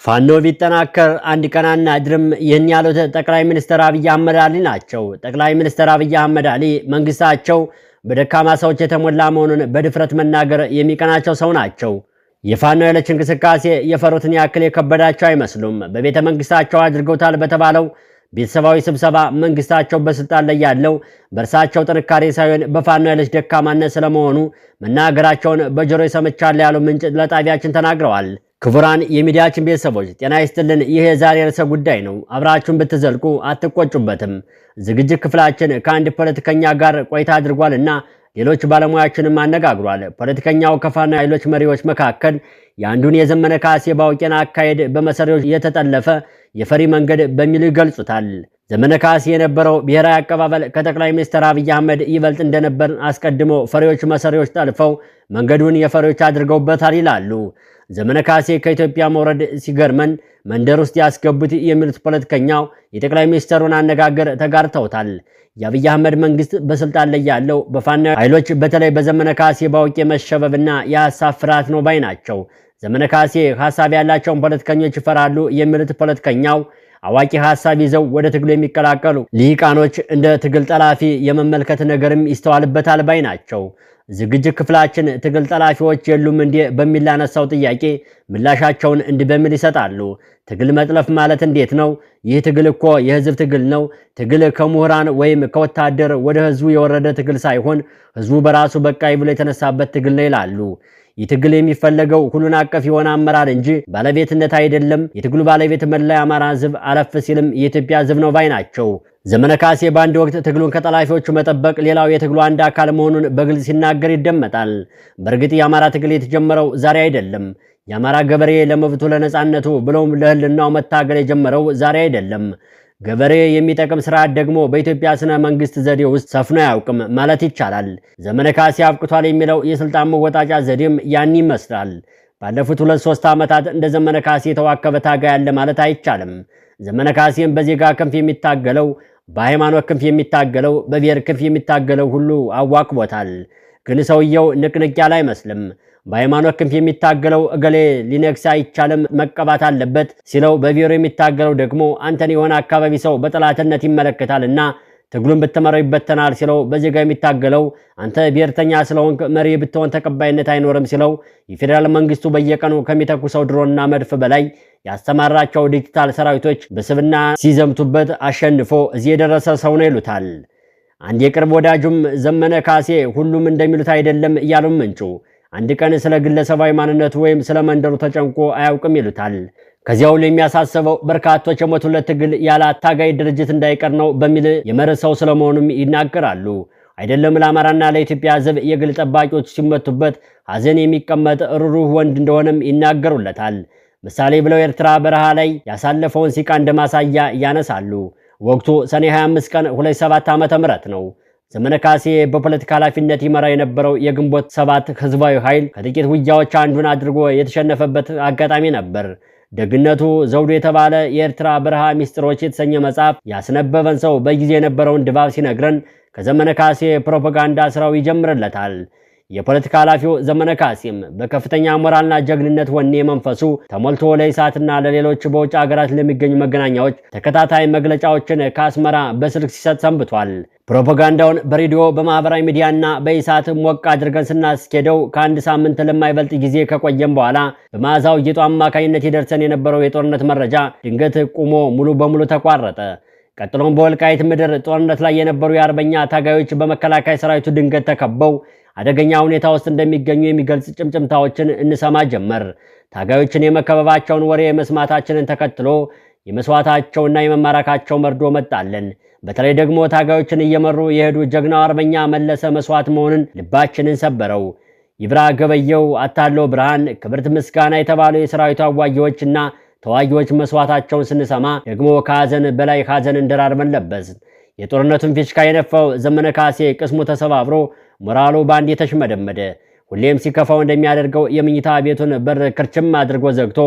ፋኖ ቢጠናከር አንድ ቀን አናድርም ይህን ያሉት ጠቅላይ ሚኒስትር አብይ አህመድ አሊ ናቸው። ጠቅላይ ሚኒስትር አብይ አህመድ አሊ መንግስታቸው በደካማ ሰዎች የተሞላ መሆኑን በድፍረት መናገር የሚቀናቸው ሰው ናቸው። የፋኖ ኃይሎች እንቅስቃሴ የፈሩትን ያክል የከበዳቸው አይመስሉም። በቤተ መንግስታቸው አድርገውታል በተባለው ቤተሰባዊ ስብሰባ መንግስታቸው በስልጣን ላይ ያለው በእርሳቸው ጥንካሬ ሳይሆን በፋኖ ኃይሎች ደካማነት ስለመሆኑ መናገራቸውን በጆሮ ሰምቻለሁ ያሉ ምንጭ ለጣቢያችን ተናግረዋል። ክቡራን የሚዲያችን ቤተሰቦች ጤና ይስጥልን። ይህ የዛሬ ርዕሰ ጉዳይ ነው። አብራችሁን ብትዘልቁ አትቆጩበትም። ዝግጅት ክፍላችን ከአንድ ፖለቲከኛ ጋር ቆይታ አድርጓልና ሌሎች ባለሙያዎችንም አነጋግሯል። ፖለቲከኛው ከፋኖ ኃይሎች መሪዎች መካከል የአንዱን የዘመነ ካሴ ባውቄን አካሄድ በመሰሪዎች የተጠለፈ የፈሪ መንገድ በሚሉ ይገልጹታል። ዘመነ ካሴ የነበረው ብሔራዊ አቀባበል ከጠቅላይ ሚኒስትር አብይ አህመድ ይበልጥ እንደነበር አስቀድሞ ፈሪዎች መሰሪዎች ጠልፈው መንገዱን የፈሪዎች አድርገውበታል ይላሉ። ዘመነ ካሴ ከኢትዮጵያ መውረድ ሲገርመን መንደር ውስጥ ያስገቡት የሚሉት ፖለቲከኛው የጠቅላይ ሚኒስትሩን አነጋገር ተጋርተውታል። የአብይ አህመድ መንግስት በስልጣን ላይ ያለው በፋኖ ኃይሎች በተለይ በዘመነ ካሴ ባውቄ መሸበብና የሐሳብ ፍርሃት ነው ባይ ናቸው። ዘመነ ካሴ ሐሳብ ያላቸውን ፖለቲከኞች ይፈራሉ የሚሉት ፖለቲከኛው አዋቂ ሐሳብ ይዘው ወደ ትግሉ የሚቀላቀሉ ልሂቃኖች እንደ ትግል ጠላፊ የመመልከት ነገርም ይስተዋልበታል ባይ ናቸው። ዝግጅት ክፍላችን ትግል ጠላፊዎች የሉም እንዴ በሚል ላነሳው ጥያቄ ምላሻቸውን እንዲህ በሚል ይሰጣሉ። ትግል መጥለፍ ማለት እንዴት ነው? ይህ ትግል እኮ የህዝብ ትግል ነው። ትግል ከምሁራን ወይም ከወታደር ወደ ህዝቡ የወረደ ትግል ሳይሆን ህዝቡ በራሱ በቃይ ብሎ የተነሳበት ትግል ነው ይላሉ። ይህ ትግል የሚፈለገው ሁሉን አቀፍ የሆነ አመራር እንጂ ባለቤትነት አይደለም። የትግሉ ባለቤት መላ የአማራ ህዝብ አለፍ ሲልም የኢትዮጵያ ህዝብ ነው ባይ ናቸው። ዘመነ ካሴ በአንድ ወቅት ትግሉን ከጠላፊዎቹ መጠበቅ ሌላው የትግሉ አንድ አካል መሆኑን በግልጽ ሲናገር ይደመጣል። በእርግጥ የአማራ ትግል የተጀመረው ዛሬ አይደለም። የአማራ ገበሬ ለመብቱ ለነጻነቱ ብሎም ለህልናው መታገል የጀመረው ዛሬ አይደለም። ገበሬ የሚጠቅም ስርዓት ደግሞ በኢትዮጵያ ስነ መንግስት ዘዴ ውስጥ ሰፍኖ አያውቅም ማለት ይቻላል። ዘመነ ካሴ አብቅቷል የሚለው የስልጣን መወጣጫ ዘዴም ያን ይመስላል። ባለፉት 2-3 ዓመታት እንደ ዘመነ ካሴ የተዋከበ ታጋይ ያለ ማለት አይቻልም። ዘመነ ካሴም በዜጋ ክንፍ የሚታገለው፣ በሃይማኖት ክንፍ የሚታገለው፣ በብሔር ክንፍ የሚታገለው ሁሉ አዋክቦታል። ግን ሰውየው ንቅንቅ ያለ አይመስልም። በሃይማኖት ክንፍ የሚታገለው እገሌ ሊነግስ አይቻልም መቀባት አለበት ሲለው፣ በብሔሩ የሚታገለው ደግሞ አንተን የሆነ አካባቢ ሰው በጠላትነት ይመለከታልና ትግሉን ብትመራው ይበተናል ሲለው፣ በዜጋ የሚታገለው አንተ ብሔርተኛ ስለሆንክ መሪ ብትሆን ተቀባይነት አይኖርም ሲለው፣ የፌዴራል መንግስቱ በየቀኑ ከሚተኩሰው ድሮንና መድፍ በላይ ያስተማራቸው ዲጂታል ሰራዊቶች በስብና ሲዘምቱበት አሸንፎ እዚህ የደረሰ ሰው ነው ይሉታል። አንድ የቅርብ ወዳጁም ዘመነ ካሴ ሁሉም እንደሚሉት አይደለም እያሉም ምንጩ አንድ ቀን ስለ ግለሰባዊ ማንነቱ ወይም ስለ መንደሩ ተጨንቆ አያውቅም ይሉታል። ከዚያው የሚያሳስበው በርካቶች የሞቱለት ትግል ያለ አታጋይ ድርጅት እንዳይቀር ነው በሚል የመረሰው ስለመሆኑም ይናገራሉ። አይደለም ለአማራና ለኢትዮጵያ ሕዝብ የግል ጠባቂዎች ሲመቱበት ሐዘን የሚቀመጥ ሩሩህ ወንድ እንደሆነም ይናገሩለታል። ምሳሌ ብለው ኤርትራ በረሃ ላይ ያሳለፈውን ሲቃ እንደማሳያ ያነሳሉ። ወቅቱ ሰኔ 25 ቀን 27 ዓመተ ምህረት ነው። ዘመነ ካሴ በፖለቲካ ኃላፊነት ይመራ የነበረው የግንቦት 7 ህዝባዊ ኃይል ከጥቂት ውጊያዎች አንዱን አድርጎ የተሸነፈበት አጋጣሚ ነበር። ደግነቱ ዘውዱ የተባለ የኤርትራ በረሃ ሚስጥሮች የተሰኘ መጽሐፍ ያስነበበን ሰው በጊዜ የነበረውን ድባብ ሲነግረን ከዘመነ ካሴ ፕሮፓጋንዳ ስራው ይጀምርለታል። የፖለቲካ ኃላፊው ዘመነ ካሴም በከፍተኛ ሞራልና ጀግንነት ወኔ መንፈሱ ተሞልቶ ለኢሳትና ለሌሎች በውጭ ሀገራት ለሚገኙ መገናኛዎች ተከታታይ መግለጫዎችን ከአስመራ በስልክ ሲሰጥ ሰንብቷል። ፕሮፓጋንዳውን በሬዲዮ በማህበራዊ ሚዲያና በኢሳት ሞቅ አድርገን ስናስኬደው ከአንድ ሳምንት ለማይበልጥ ጊዜ ከቆየም በኋላ በመዓዛው ጌጡ አማካኝነት ይደርሰን የነበረው የጦርነት መረጃ ድንገት ቁሞ ሙሉ በሙሉ ተቋረጠ። ቀጥሎም በወልቃይት ምድር ጦርነት ላይ የነበሩ የአርበኛ ታጋዮች በመከላከያ ሰራዊቱ ድንገት ተከበው አደገኛ ሁኔታ ውስጥ እንደሚገኙ የሚገልጽ ጭምጭምታዎችን እንሰማ ጀመር። ታጋዮችን የመከበባቸውን ወሬ መስማታችንን ተከትሎ የመስዋዕታቸውና የመማረካቸው መርዶ መጣለን። በተለይ ደግሞ ታጋዮችን እየመሩ የሄዱ ጀግናው አርበኛ መለሰ መስዋዕት መሆኑን ልባችንን ሰበረው። ይብራ ገበየው፣ አታለው ብርሃን፣ ክብርት ምስጋና የተባሉ የሰራዊቱ አዋጊዎችና ተዋጊዎች መስዋዕታቸውን ስንሰማ ደግሞ ከሐዘን በላይ ሐዘንን ደራርበን ለበስን። የጦርነቱን ፊሽካ የነፋው ዘመነ ካሴ ቅስሙ ተሰባብሮ ሞራሉ ባንድ የተሽመደመደ ሁሌም ሲከፋው እንደሚያደርገው የመኝታ ቤቱን በር ክርችም አድርጎ ዘግቶ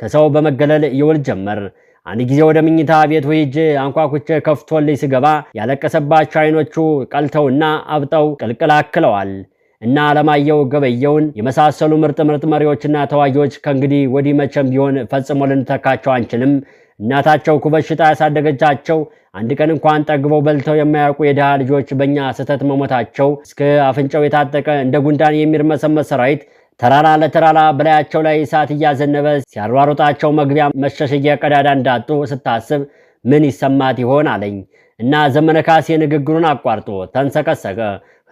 ከሰው በመገለል ይውል ጀመር። አንድ ጊዜ ወደ መኝታ ቤቱ ሄጄ አንኳኩቼ ከፍቶልኝ ስገባ ያለቀሰባቸው አይኖቹ ቀልተውና አብጠው ቅልቅል አክለዋል። እና አለማየሁ ገበየውን የመሳሰሉ ምርጥ መሪዎችና ተዋጊዎች ከእንግዲህ ወዲህ መቼም ቢሆን ፈጽሞ ልንተካቸው አንችልም። እናታቸው ኩበት ሽጣ ያሳደገቻቸው አንድ ቀን እንኳን ጠግበው በልተው የማያውቁ የድሃ ልጆች በእኛ ስህተት መሞታቸው እስከ አፍንጫው የታጠቀ እንደ ጉንዳን የሚርመሰመስ ሰራዊት ተራራ ለተራራ በላያቸው ላይ እሳት እያዘነበ ሲያሯሩጣቸው መግቢያ መሸሸጊያ ቀዳዳ እንዳጡ ስታስብ ምን ይሰማት ይሆን አለኝ እና ዘመነ ካሴ ንግግሩን አቋርጦ ተንሰቀሰቀ።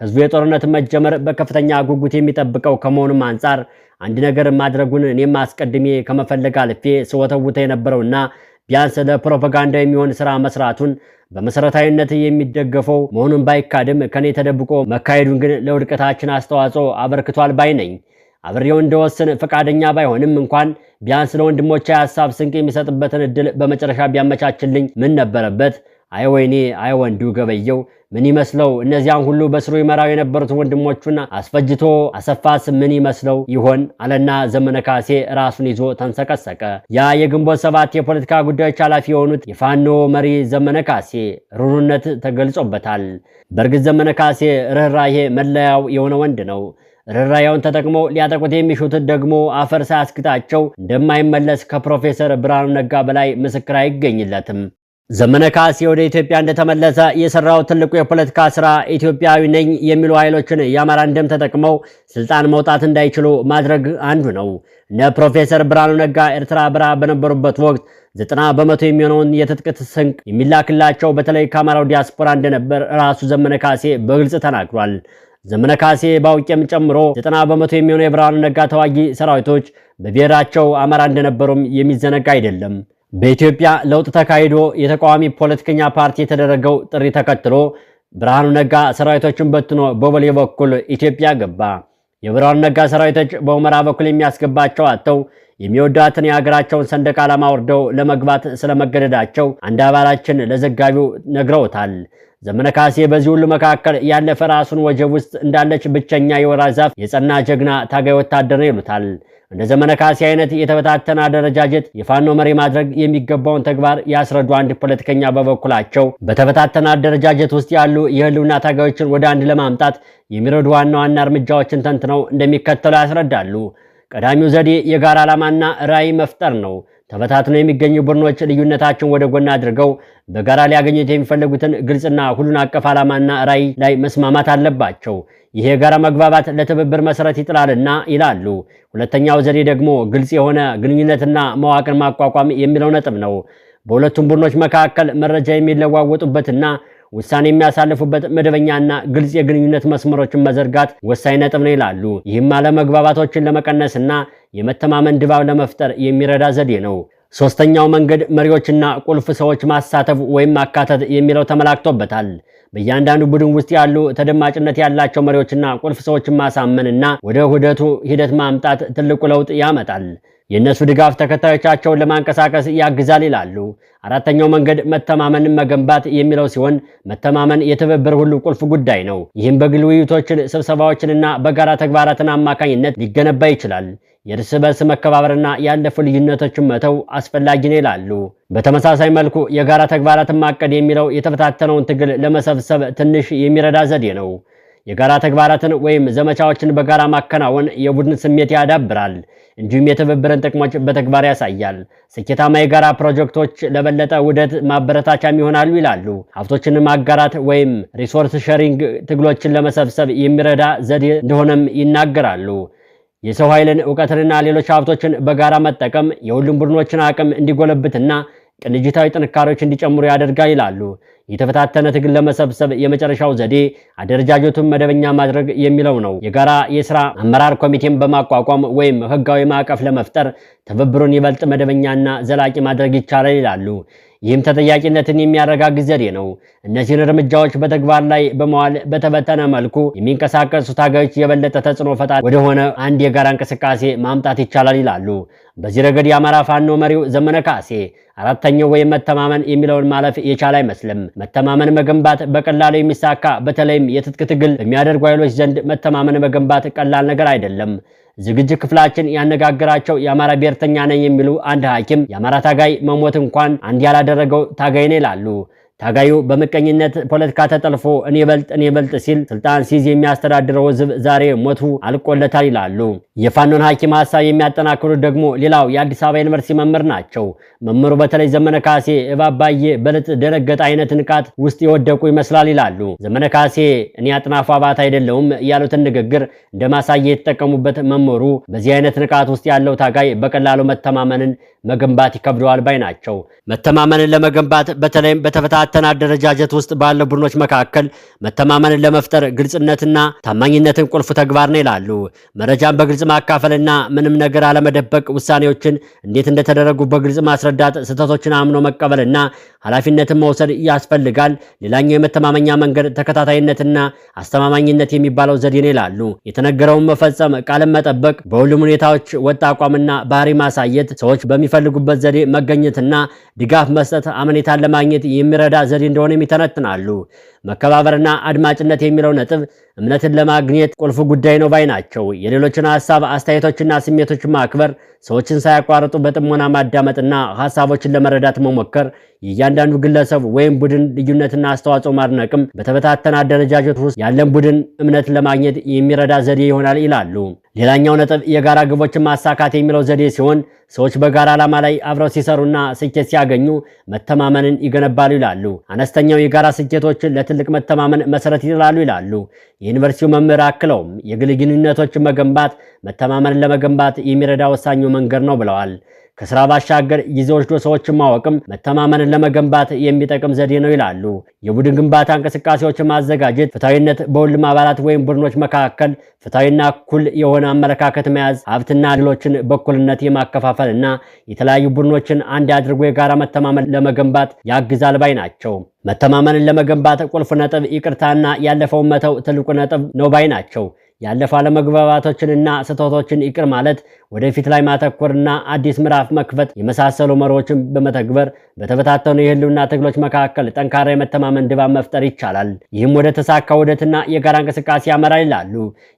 ህዝቡ የጦርነት መጀመር በከፍተኛ ጉጉት የሚጠብቀው ከመሆኑም አንጻር አንድ ነገር ማድረጉን እኔም አስቀድሜ ከመፈለግ አልፌ ስወተውተ የነበረውና ቢያንስ ለፕሮፓጋንዳ የሚሆን ስራ መስራቱን በመሰረታዊነት የሚደገፈው መሆኑን ባይካድም ከኔ ተደብቆ መካሄዱን ግን ለውድቀታችን አስተዋጽኦ አበርክቷል ባይ ነኝ። አብሬው እንደወስን ፈቃደኛ ባይሆንም እንኳን ቢያንስ ለወንድሞቼ ሐሳብ ስንቅ የሚሰጥበትን እድል በመጨረሻ ቢያመቻችልኝ ምን ነበረበት? አይ ወይኔ አይ ወንዱ ገበየው ምን ይመስለው እነዚያን ሁሉ በስሩ ይመራው የነበሩት ወንድሞቹን አስፈጅቶ አሰፋስ ምን ይመስለው ይሆን አለና ዘመነ ካሴ ራሱን ይዞ ተንሰቀሰቀ። ያ የግንቦት ሰባት የፖለቲካ ጉዳዮች ኃላፊ የሆኑት የፋኖ መሪ ዘመነ ካሴ ሩሩነት ተገልጾበታል። በእርግጥ ዘመነ ካሴ ርህራሄ መለያው የሆነ ወንድ ነው። ርህራሄውን ተጠቅሞ ሊያጠቁት የሚሹት ደግሞ አፈር ሳያስግጣቸው እንደማይመለስ ከፕሮፌሰር ብርሃኑ ነጋ በላይ ምስክር አይገኝለትም። ዘመነ ካሴ ወደ ኢትዮጵያ እንደተመለሰ የሰራው ትልቁ የፖለቲካ ስራ ኢትዮጵያዊ ነኝ የሚሉ ኃይሎችን የአማራን ደም ተጠቅመው ስልጣን መውጣት እንዳይችሉ ማድረግ አንዱ ነው። እነ ፕሮፌሰር ብርሃኑ ነጋ ኤርትራ በረሃ በነበሩበት ወቅት 90% የሚሆነውን የትጥቅ ስንቅ የሚላክላቸው በተለይ ከአማራው ዲያስፖራ እንደነበር ራሱ ዘመነ ካሴ በግልጽ ተናግሯል። ዘመነ ካሴ ባውቄም ጨምሮ 90% የሚሆኑ የብርሃኑ ነጋ ተዋጊ ሰራዊቶች በብሔራቸው አማራ እንደነበሩም የሚዘነጋ አይደለም። በኢትዮጵያ ለውጥ ተካሂዶ የተቃዋሚ ፖለቲከኛ ፓርቲ የተደረገው ጥሪ ተከትሎ ብርሃኑ ነጋ ሰራዊቶችን በትኖ በቦሌ በኩል ኢትዮጵያ ገባ። የብርሃኑ ነጋ ሰራዊቶች በሁመራ በኩል የሚያስገባቸው አጥተው የሚወዳትን የሀገራቸውን ሰንደቅ ዓላማ ወርደው ለመግባት ስለመገደዳቸው አንድ አባላችን ለዘጋቢው ነግረውታል። ዘመነ ካሴ በዚህ ሁሉ መካከል ያለፈ ራሱን ወጀብ ውስጥ እንዳለች ብቸኛ የወራ ዛፍ የጸና ጀግና ታጋይ ወታደር ነው ይሉታል። እንደ ዘመነ ካሴ አይነት የተበታተነ አደረጃጀት የፋኖ መሪ ማድረግ የሚገባውን ተግባር ያስረዱ አንድ ፖለቲከኛ በበኩላቸው በተበታተነ አደረጃጀት ውስጥ ያሉ የህልውና ታጋዮችን ወደ አንድ ለማምጣት የሚረዱ ዋና ዋና እርምጃዎችን ተንትነው እንደሚከተለው ያስረዳሉ። ቀዳሚው ዘዴ የጋራ ዓላማና ራዕይ መፍጠር ነው። ተበታትነው የሚገኙ ቡድኖች ልዩነታቸውን ወደ ጎን አድርገው በጋራ ሊያገኙት የሚፈልጉትን ግልጽና ሁሉን አቀፍ ዓላማና ራዕይ ላይ መስማማት አለባቸው። ይሄ የጋራ መግባባት ለትብብር መሰረት ይጥላልና ይላሉ። ሁለተኛው ዘዴ ደግሞ ግልጽ የሆነ ግንኙነትና መዋቅር ማቋቋም የሚለው ነጥብ ነው። በሁለቱም ቡድኖች መካከል መረጃ የሚለዋወጡበትና ውሳኔ የሚያሳልፉበት መደበኛና ግልጽ የግንኙነት መስመሮችን መዘርጋት ወሳኝ ነጥብ ነው ይላሉ። ይህም አለመግባባቶችን ለመቀነስና የመተማመን ድባብ ለመፍጠር የሚረዳ ዘዴ ነው። ሶስተኛው መንገድ መሪዎችና ቁልፍ ሰዎች ማሳተፍ ወይም ማካተት የሚለው ተመላክቶበታል። በእያንዳንዱ ቡድን ውስጥ ያሉ ተደማጭነት ያላቸው መሪዎችና ቁልፍ ሰዎችን ማሳመንና ወደ ውህደቱ ሂደት ማምጣት ትልቁ ለውጥ ያመጣል። የእነሱ ድጋፍ ተከታዮቻቸውን ለማንቀሳቀስ ያግዛል ይላሉ። አራተኛው መንገድ መተማመንን መገንባት የሚለው ሲሆን መተማመን የትብብር ሁሉ ቁልፍ ጉዳይ ነው። ይህም በግል ውይይቶችን፣ ስብሰባዎችንና በጋራ ተግባራትን አማካኝነት ሊገነባ ይችላል። የእርስ በርስ መከባበርና ያለፉ ልዩነቶችን መተው አስፈላጊ ነው ይላሉ። በተመሳሳይ መልኩ የጋራ ተግባራትን ማቀድ የሚለው የተበታተነውን ትግል ለመሰብሰብ ትንሽ የሚረዳ ዘዴ ነው። የጋራ ተግባራትን ወይም ዘመቻዎችን በጋራ ማከናወን የቡድን ስሜት ያዳብራል፣ እንዲሁም የትብብርን ጥቅሞች በተግባር ያሳያል። ስኬታማ የጋራ ፕሮጀክቶች ለበለጠ ውህደት ማበረታቻም ይሆናሉ ይላሉ። ሀብቶችን ማጋራት ወይም ሪሶርስ ሼሪንግ ትግሎችን ለመሰብሰብ የሚረዳ ዘዴ እንደሆነም ይናገራሉ። የሰው ኃይልን፣ እውቀትንና ሌሎች ሀብቶችን በጋራ መጠቀም የሁሉም ቡድኖችን አቅም እንዲጎለብትና ቅንጅታዊ ጥንካሬዎች እንዲጨምሩ ያደርጋል ይላሉ። የተፈታተነ ትግል ለመሰብሰብ የመጨረሻው ዘዴ አደረጃጀቱን መደበኛ ማድረግ የሚለው ነው። የጋራ የሥራ አመራር ኮሚቴን በማቋቋም ወይም ህጋዊ ማዕቀፍ ለመፍጠር ትብብሩን ይበልጥ መደበኛና ዘላቂ ማድረግ ይቻላል ይላሉ። ይህም ተጠያቂነትን የሚያረጋግጥ ዘዴ ነው። እነዚህን እርምጃዎች በተግባር ላይ በመዋል በተበተነ መልኩ የሚንቀሳቀሱ ታጋዮች የበለጠ ተጽዕኖ ፈጣሪ ወደሆነ አንድ የጋራ እንቅስቃሴ ማምጣት ይቻላል ይላሉ። በዚህ ረገድ የአማራ ፋኖ መሪው ዘመነ ካሴ አራተኛው ወይም መተማመን የሚለውን ማለፍ የቻለ አይመስልም። መተማመን መገንባት በቀላሉ የሚሳካ በተለይም የትጥቅ ትግል በሚያደርጉ ኃይሎች ዘንድ መተማመን መገንባት ቀላል ነገር አይደለም። ዝግጅት ክፍላችን ያነጋገራቸው የአማራ ብሔርተኛ ነኝ የሚሉ አንድ ሐኪም የአማራ ታጋይ መሞት እንኳን አንድ ያላደረገው ታጋይ ነው ይላሉ። ታጋዩ በምቀኝነት ፖለቲካ ተጠልፎ እኔ በልጥ ሲል ስልጣን ሲይዝ የሚያስተዳድረው ህዝብ ዛሬ ሞቱ አልቆለታል ይላሉ። የፋኖን ሐኪም ሐሳብ የሚያጠናክሩት ደግሞ ሌላው የአዲስ አበባ ዩኒቨርሲቲ መምህር ናቸው። መምህሩ በተለይ ዘመነ ካሴ እባባዬ በልጥ ደነገጠ አይነት ንቃት ውስጥ የወደቁ ይመስላል ይላሉ። ዘመነ ካሴ እኔ አጥናፉ አባት አይደለሁም ያሉትን ንግግር እንደ ማሳያ የተጠቀሙበት መምህሩ በዚህ አይነት ንቃት ውስጥ ያለው ታጋይ በቀላሉ መተማመንን መገንባት ይከብደዋል ባይ ናቸው። መተማመንን ለመገንባት በተለይም በተፈታተነ አደረጃጀት ውስጥ ባለ ቡድኖች መካከል መተማመንን ለመፍጠር ግልጽነትና ታማኝነትን ቁልፍ ተግባር ነው ይላሉ። መረጃን በግልጽ ማካፈልና ምንም ነገር አለመደበቅ፣ ውሳኔዎችን እንዴት እንደተደረጉ በግልጽ ማስረዳት፣ ስህተቶችን አምኖ መቀበልና ኃላፊነትን መውሰድ ያስፈልጋል። ሌላኛው የመተማመኛ መንገድ ተከታታይነትና አስተማማኝነት የሚባለው ዘዴ ነው ይላሉ። የተነገረውን መፈጸም፣ ቃልን መጠበቅ፣ በሁሉም ሁኔታዎች ወጥ አቋምና ባህሪ ማሳየት፣ ሰዎች በሚፈልጉበት ዘዴ መገኘትና ድጋፍ መስጠት አመኔታን ለማግኘት የሚረዳ ዘዴ እንደሆነ ይተነትናሉ። መከባበርና አድማጭነት የሚለው ነጥብ እምነትን ለማግኘት ቁልፍ ጉዳይ ነው ባይ ናቸው። የሌሎችን ሐሳብ፣ አስተያየቶችና ስሜቶችን ማክበር፣ ሰዎችን ሳያቋርጡ በጥሞና ማዳመጥና ሐሳቦችን ለመረዳት መሞከር፣ የእያንዳንዱ ግለሰብ ወይም ቡድን ልዩነትና አስተዋጽኦ ማድነቅም በተበታተነ አደረጃጀት ውስጥ ያለን ቡድን እምነት ለማግኘት የሚረዳ ዘዴ ይሆናል ይላሉ። ሌላኛው ነጥብ የጋራ ግቦችን ማሳካት የሚለው ዘዴ ሲሆን ሰዎች በጋራ ዓላማ ላይ አብረው ሲሰሩና ስኬት ሲያገኙ መተማመንን ይገነባሉ ይላሉ። አነስተኛው የጋራ ስኬቶችን ለትልቅ መተማመን መሰረት ይጥላሉ ይላሉ። የዩኒቨርሲቲው መምህር አክለውም የግል ግንኙነቶችን መገንባት መተማመንን ለመገንባት የሚረዳ ወሳኙ መንገድ ነው ብለዋል። ከስራ ባሻገር ጊዜ ወስዶ ሰዎችን ማወቅም መተማመንን ለመገንባት የሚጠቅም ዘዴ ነው ይላሉ። የቡድን ግንባታ እንቅስቃሴዎችን ማዘጋጀት፣ ፍትሐዊነት በሁሉም አባላት ወይም ቡድኖች መካከል ፍትሐዊና እኩል የሆነ አመለካከት መያዝ፣ ሀብትና ድሎችን በእኩልነት የማከፋፈልና የተለያዩ ቡድኖችን አንድ አድርጎ የጋራ መተማመን ለመገንባት ያግዛል ባይ ናቸው። መተማመንን ለመገንባት ቁልፍ ነጥብ ይቅርታና ያለፈውን መተው ትልቁ ነጥብ ነው ባይ ናቸው። ያለፈ አለመግባባቶችንና ስህተቶችን ይቅር ማለት፣ ወደፊት ላይ ማተኮርና አዲስ ምዕራፍ መክፈት የመሳሰሉ መርሆችን በመተግበር በተበታተኑ የህልውና ትግሎች መካከል ጠንካራ የመተማመን ድባብ መፍጠር ይቻላል። ይህም ወደ ተሳካ ውህደትና የጋራ እንቅስቃሴ ያመራል ይላሉ።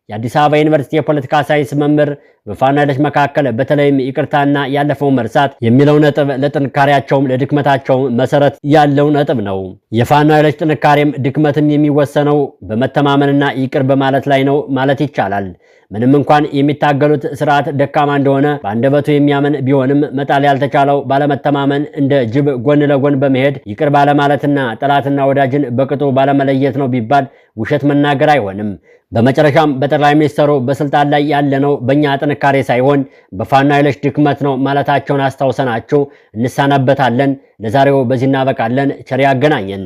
የአዲስ አበባ ዩኒቨርሲቲ የፖለቲካ ሳይንስ መምህር በፋኖ ኃይሎች መካከል በተለይም ይቅርታና ያለፈውን መርሳት የሚለው ነጥብ ለጥንካሬያቸውም ለድክመታቸውም መሰረት ያለው ነጥብ ነው። የፋኖ ኃይሎች ጥንካሬም ድክመትም የሚወሰነው በመተማመንና ይቅር በማለት ላይ ነው ማለት ይቻላል። ምንም እንኳን የሚታገሉት ስርዓት ደካማ እንደሆነ በአንደበቱ የሚያምን ቢሆንም መጣል ያልተቻለው ባለመተማመን እንደ ጅብ ጎን ለጎን በመሄድ ይቅር ባለማለትና ጠላትና ወዳጅን በቅጡ ባለመለየት ነው ቢባል ውሸት መናገር አይሆንም። በመጨረሻም በጠቅላይ ሚኒስትሩ በስልጣን ላይ ያለነው በእኛ ጥንካሬ ሳይሆን በፋኖ ኃይሎች ድክመት ነው ማለታቸውን አስታውሰናችሁ እንሰናበታለን። ለዛሬው በዚህ እናበቃለን። ቸር ያገናኘን።